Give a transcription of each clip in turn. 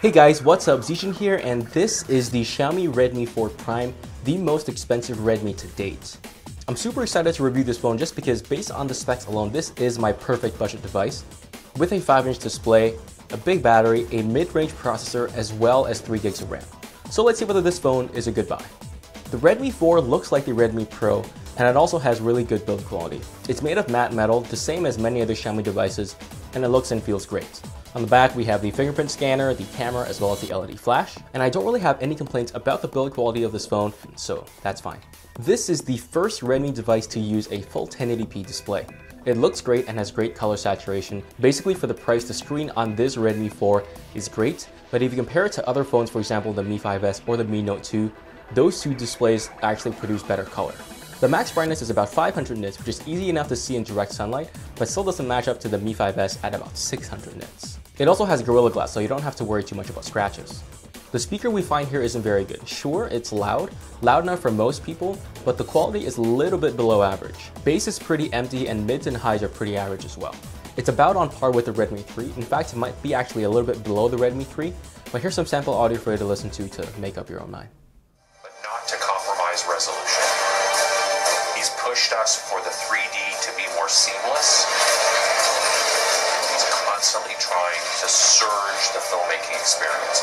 Hey guys, what's up? Zishan here, and this is the Xiaomi Redmi 4 Prime, the most expensive Redmi to date. I'm super excited to review this phone just because based on the specs alone, this is my perfect budget device. With a 5-inch display, a big battery, a mid-range processor, as well as 3 gigs of RAM. So let's see whether this phone is a good buy. The Redmi 4 looks like the Redmi Pro, and it also has really good build quality. It's made of matte metal, the same as many other Xiaomi devices, and it looks and feels great. On the back, we have the fingerprint scanner, the camera, as well as the LED flash. And I don't really have any complaints about the build quality of this phone, so that's fine. This is the first Redmi device to use a full 1080p display. It looks great and has great color saturation. Basically, for the price, the screen on this Redmi 4 is great, but if you compare it to other phones, for example, the Mi 5S or the Mi Note 2, those two displays actually produce better color. The max brightness is about 500 nits, which is easy enough to see in direct sunlight, but still doesn't match up to the Mi 5S at about 600 nits. It also has Gorilla Glass, so you don't have to worry too much about scratches. The speaker we find here isn't very good. Sure, it's loud enough for most people, but the quality is a little bit below average. Bass is pretty empty and mids and highs are pretty average as well. It's about on par with the Redmi 3. In fact, it might be actually a little bit below the Redmi 3, but here's some sample audio for you to listen to make up your own mind. But not to compromise resolution. He's pushed us for the 3D to be more seamless. He's constantly trying to surge the filmmaking experience.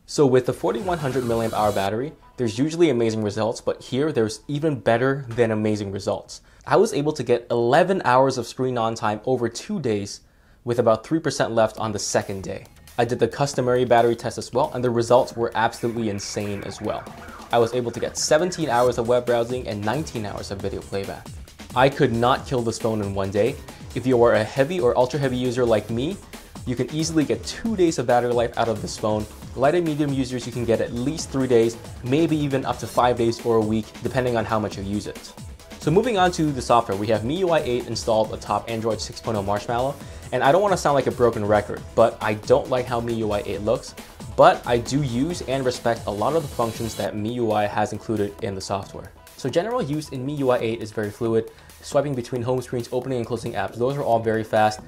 So with the 4100 mAh battery, there's usually amazing results, but here there's even better than amazing results. I was able to get 11 hours of screen on time over 2 days with about 3% left on the second day. I did the customary battery test as well, and the results were absolutely insane as well. I was able to get 17 hours of web browsing and 19 hours of video playback. I could not kill this phone in one day. If you are a heavy or ultra heavy user like me, you can easily get 2 days of battery life out of this phone. Light and medium users, you can get at least 3 days, maybe even up to 5 days or a week, depending on how much you use it. So moving on to the software, we have MIUI 8 installed atop Android 6.0 Marshmallow, and I don't want to sound like a broken record, but I don't like how MIUI 8 looks, but I do use and respect a lot of the functions that MIUI has included in the software. So general use in MIUI 8 is very fluid. Swiping between home screens, opening and closing apps, those are all very fast.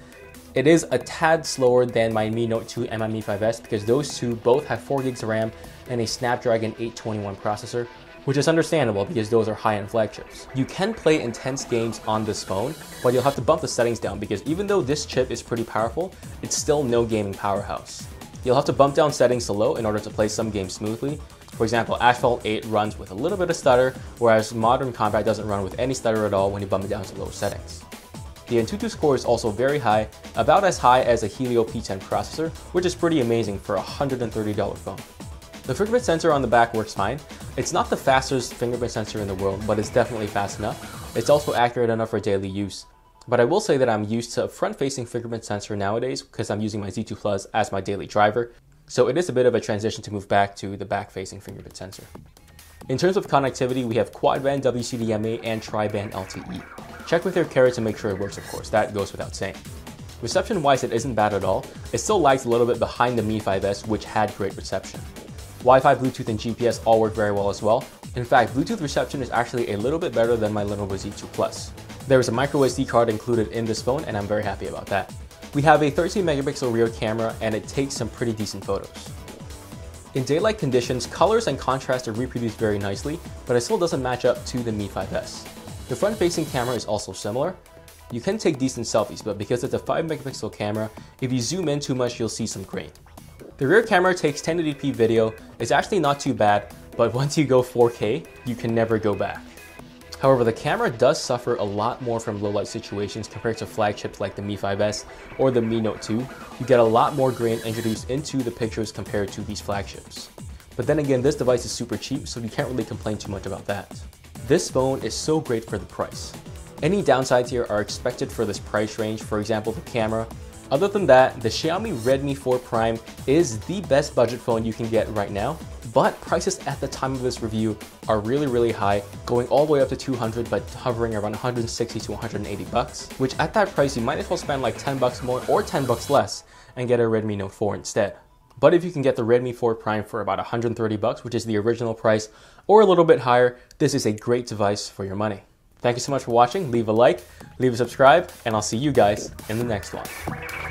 It is a tad slower than my Mi Note 2 and my Mi 5S because those two both have 4 gigs of RAM and a Snapdragon 821 processor, which is understandable because those are high-end flagships. You can play intense games on this phone, but you'll have to bump the settings down because even though this chip is pretty powerful, it's still no gaming powerhouse. You'll have to bump down settings to low in order to play some games smoothly. For example, Asphalt 8 runs with a little bit of stutter, whereas Modern Combat doesn't run with any stutter at all when you bump it down to lower settings. The Antutu score is also very high, about as high as a Helio P10 processor, which is pretty amazing for a $130 phone. The fingerprint sensor on the back works fine. It's not the fastest fingerprint sensor in the world, but it's definitely fast enough. It's also accurate enough for daily use. But I will say that I'm used to a front-facing fingerprint sensor nowadays because I'm using my Z2 Plus as my daily driver, so it is a bit of a transition to move back to the back-facing fingerprint sensor. In terms of connectivity, we have quad-band WCDMA and tri-band LTE. Check with your carrier to make sure it works, of course, that goes without saying. Reception-wise, it isn't bad at all. It still lags a little bit behind the Mi 5S, which had great reception. Wi-Fi, Bluetooth, and GPS all work very well as well. In fact, Bluetooth reception is actually a little bit better than my Lenovo Z2 Plus. There is a microSD card included in this phone, and I'm very happy about that. We have a 13 megapixel rear camera, and it takes some pretty decent photos. In daylight conditions, colors and contrast are reproduced very nicely, but it still doesn't match up to the Mi 5S. The front-facing camera is also similar. You can take decent selfies, but because it's a 5 megapixel camera, if you zoom in too much, you'll see some grain. The rear camera takes 1080p video. It's actually not too bad, but once you go 4K, you can never go back. However, the camera does suffer a lot more from low light situations compared to flagships like the Mi 5S or the Mi Note 2. You get a lot more grain introduced into the pictures compared to these flagships. But then again, this device is super cheap, so you can't really complain too much about that. This phone is so great for the price. Any downsides here are expected for this price range, for example, the camera. Other than that, the Xiaomi Redmi 4 Prime is the best budget phone you can get right now, but prices at the time of this review are really high, going all the way up to 200 but hovering around 160 to 180 bucks, which at that price you might as well spend like 10 bucks more or 10 bucks less and get a Redmi Note 4 instead. But if you can get the Redmi 4 Prime for about 130 bucks, which is the original price, or a little bit higher, this is a great device for your money. Thank you so much for watching. Leave a like, leave a subscribe, and I'll see you guys in the next one.